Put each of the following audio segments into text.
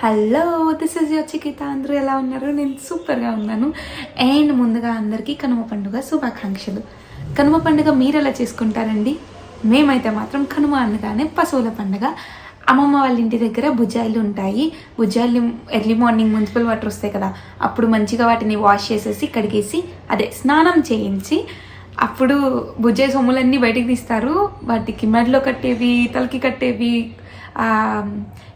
Hello, this is your Chikitha. అందరూ ఎలా ఉన్నారు? నేను సూపర్గా ఉన్నాను. అండ్ ముందుగా అందరికీ కనుమ పండుగ శుభాకాంక్షలు. కనుమ పండుగ మీరు ఎలా చేసుకుంటారండి? మేమైతే మాత్రం కనుమ అనగానే పశువుల పండుగ. అమ్మమ్మ వాళ్ళ ఇంటి దగ్గర బుజ్జాయిలు ఉంటాయి. బుజ్జాయిలు ఎర్లీ మార్నింగ్ మున్సిపల్ వాటర్ వస్తాయి కదా, అప్పుడు మంచిగా వాటిని వాష్ చేసేసి కడిగేసి స్నానం చేయించి అప్పుడు బుజ్జాయి సొమ్ములన్నీ బయటికి తీస్తారు. వాటికి మెడలో కట్టేవి, తలకి కట్టేవి,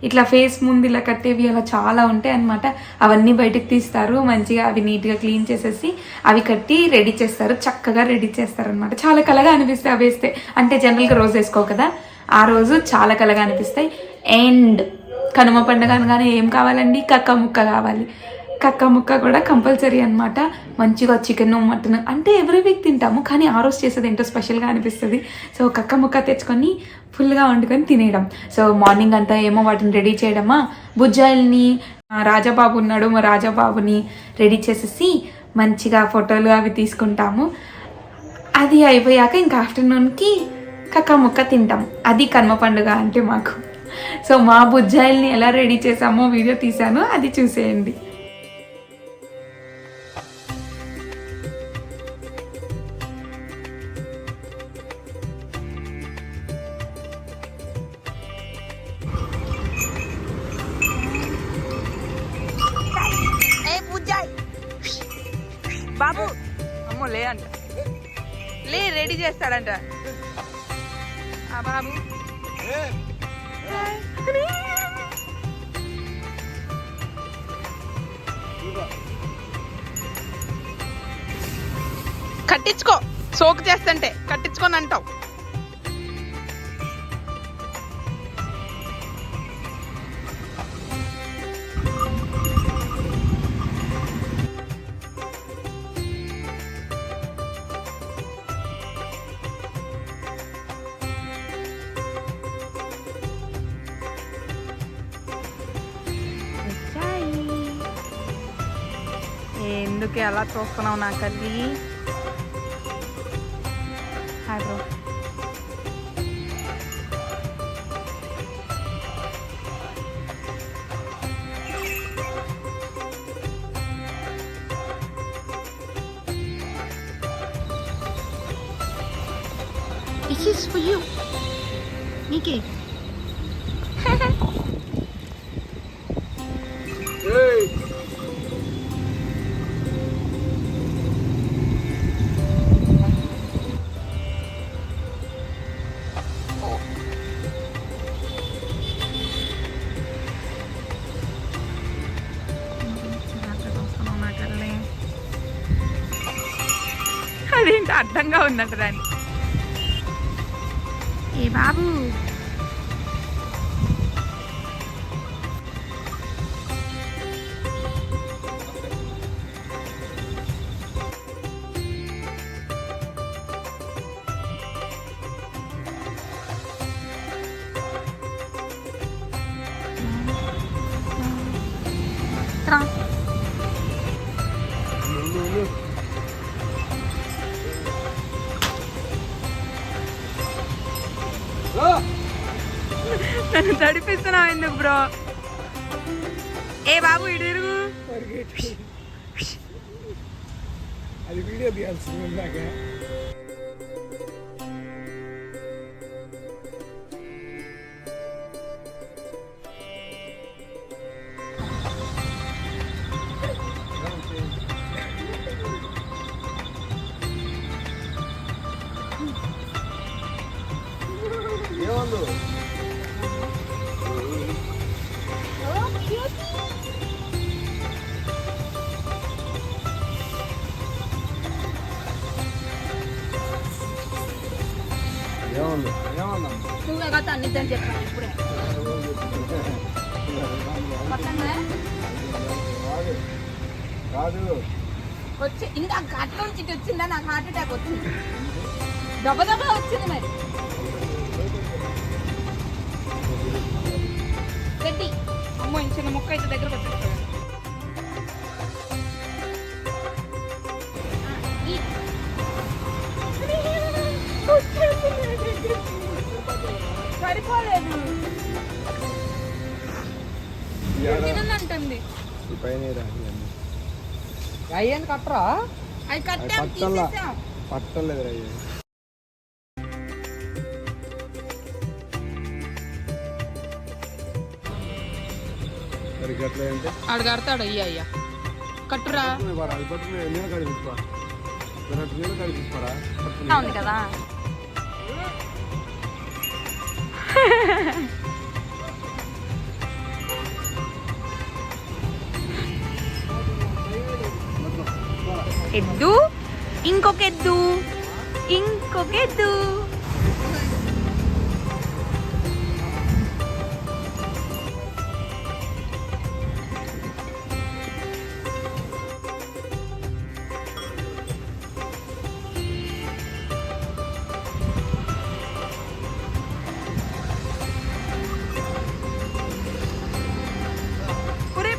ఇట్లా ఫేస్ ముందు ఇలా కట్టేవి అలా చాలా ఉంటాయి అన్నమాట. అవన్నీ బయటకు తీస్తారు. మంచిగా అవి నీట్గా క్లీన్ చేసేసి అవి కట్టి రెడీ చేస్తారు. చక్కగా రెడీ చేస్తారు అనమాట. చాలా కలగా అనిపిస్తాయి అవి వేస్తే. అంటే జనరల్గా రోజు వేసుకో కదా, ఆ రోజు చాలా కలగా అనిపిస్తాయి. అండ్ కనుమ పండుగ అనగానే ఏం కావాలండి? కక్క ముక్క కావాలి. కక్క ముక్క కూడా కంపల్సరీ అనమాట. మంచిగా చికెన్, మటన్ అంటే ఎవ్రీ వీక్ తింటాము, కానీ ఆ రోజు చేసేది ఏంటో స్పెషల్గా అనిపిస్తుంది. సో కక్క ముక్క తెచ్చుకొని ఫుల్గా వండుకొని తినేయడం. సో మార్నింగ్ అంతా ఏమో వాటిని రెడీ చేయడమా, బుజ్జాయిల్ని, రాజాబాబు ఉన్నాడు, మా రాజాబాబుని రెడీ చేసేసి మంచిగా ఫోటోలు అవి తీసుకుంటాము. అది అయిపోయాక ఇంకా ఆఫ్టర్నూన్కి కక్క ముక్క తింటాం. అది కనుమ పండుగ అంటే మాకు. సో మా బుజ్జాయిల్ని ఎలా రెడీ చేసామో వీడియో తీసాను, అది చూసేయండి. బాబు అమ్మో లే అంట, లే రెడీ చేస్తాడంట ఆ బాబు. కట్టించుకో, సోకు చేస్తుంటే కట్టించుకొని అంటావు. ఎందుకే అలా చూస్తున్నావు నా కల్లి? Hi bro. This is for you, Nikki. Hey. అదేంటి అడ్డంగా ఉందంట దాన్ని. ఏ బాబు నన్ను తడిపిస్తున్నావు ఎందుకు బ్రో? ఏ బాబు ఇడుగు. అది వీడియో తీయాల్సింది ఇందాక. ఏమందు నువ్వే కదా అన్నిద్దని చెప్పాను ఇప్పుడే. కాదు వచ్చి ఇంకా అట్లా నుంచి వచ్చిందా? నాకు హార్ట్ అటాక్ వచ్చింది, దెబ్బ దెబ్బ వచ్చింది. మరి గడ్డి అమ్మో, చిన్న ముక్క అయితే దగ్గర వచ్చేస్తాను. సరిపోలేదు. అంటుంది ఈ పైన అయ్యేది కట్టరా అవి కట్టాం పట్టలేదు రయ్య మరి గట్ల అంటే ఆడు కడతాడు అయ్యా కట్టురా అది పట్టు నీళ్ళ కాడి తీసుకో నీళ్ళ కాడి తీసుకోరా ఉంది కదా ఎద్దు ఇంకొక ఎద్దు ఇంకొక ఎద్దు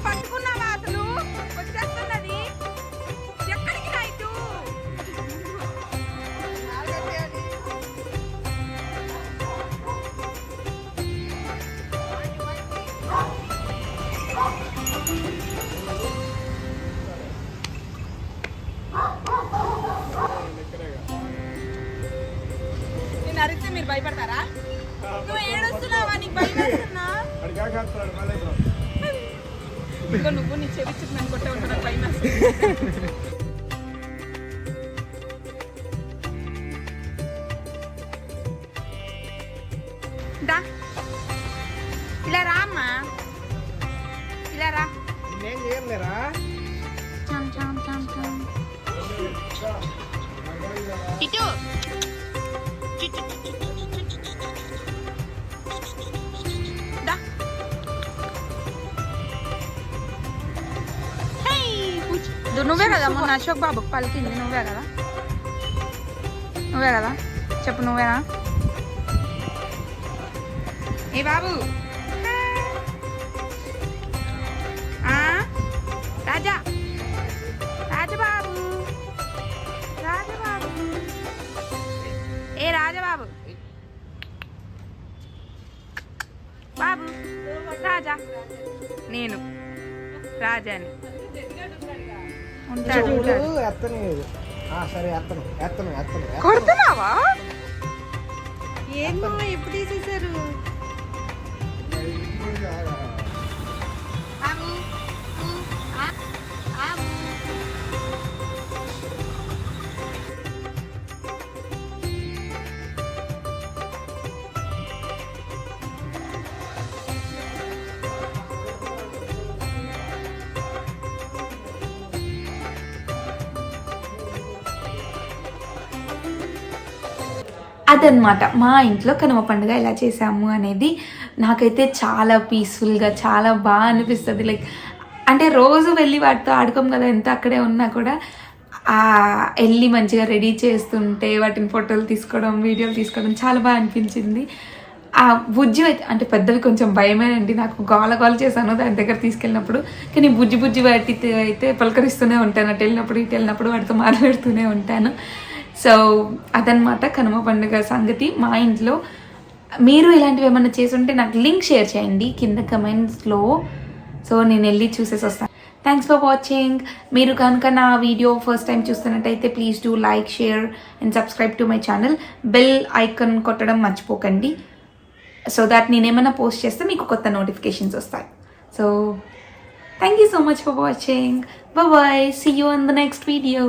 పట్టుకున్నావా అసలు వచ్చేస్తున్నది ఎక్కడికి రైతు నేను అరిస్తే మీరు భయపడతారా నువ్వు ఏడుస్తున్నావా నీకు భయం వేస్తున్నా ఇంకా నువ్వు నీ చెవి చిన్న నన్ను కొట్టే ఉంటా నాకు భయం వేస్తుంది దా ఇలా రా అమ్మా ఇలా రా నేను చేయలేరా చామ్ చామ్ చామ్ చామ్ ఇటు దా నువ్వే కదా మొన్న అశోక్ బాబుకి పలికింది నువ్వే కదా చెప్పు నువ్వేనా ఏ బాబు రాజా రాజబాబు రాజబాబు ఏ రాజబాబు బాబు రాజా నేను రాజాని ఉంటాడు సరే ఎత్తను కొడుతున్నావా ఏమో ఎప్పుడు తీసేశారు అదనమాట మా ఇంట్లో కనుమ పండుగ ఎలా చేసాము అనేది నాకైతే చాలా పీస్ఫుల్గా చాలా బాగా అనిపిస్తుంది. లైక్ అంటే రోజు వెళ్ళి వాటితో ఆడుకోం కదా, ఎంత అక్కడే ఉన్నా కూడా వెళ్ళి మంచిగా రెడీ చేస్తుంటే వాటిని ఫోటోలు తీసుకోవడం వీడియోలు తీసుకోవడం చాలా బాగా అనిపించింది. ఆ బుజ్జి అయితే అంటే పెద్దవి కొంచెం భయమేనండి, నాకు గోల చేశాను దాని దగ్గర తీసుకెళ్ళినప్పుడు. కానీ బుజ్జి వాటి అయితే పలకరిస్తూనే ఉంటాను, అటు వెళ్ళినప్పుడు ఇటు వెళ్ళినప్పుడు వాటితో మాట్లాడుతూనే ఉంటాను. సో అదనమాట కనుమ పండుగ సంగతి మా ఇంట్లో. మీరు ఇలాంటివి ఏమన్నా చేసుంటే నాకు లింక్ షేర్ చేయండి కింద కమెంట్స్లో, సో నేను వెళ్ళి చూసేసి వస్తాను. Thanks for watching. మీరు కనుక నా వీడియో ఫస్ట్ టైం చూస్తున్నట్టయితే please do like, share and subscribe to my channel. Bell icon కొట్టడం మర్చిపోకండి, సో దాట్ నేను ఏమైనా పోస్ట్ చేస్తే మీకు కొత్త నోటిఫికేషన్స్ వస్తాయి. So thank you so much for watching. Bye. See you in the next video.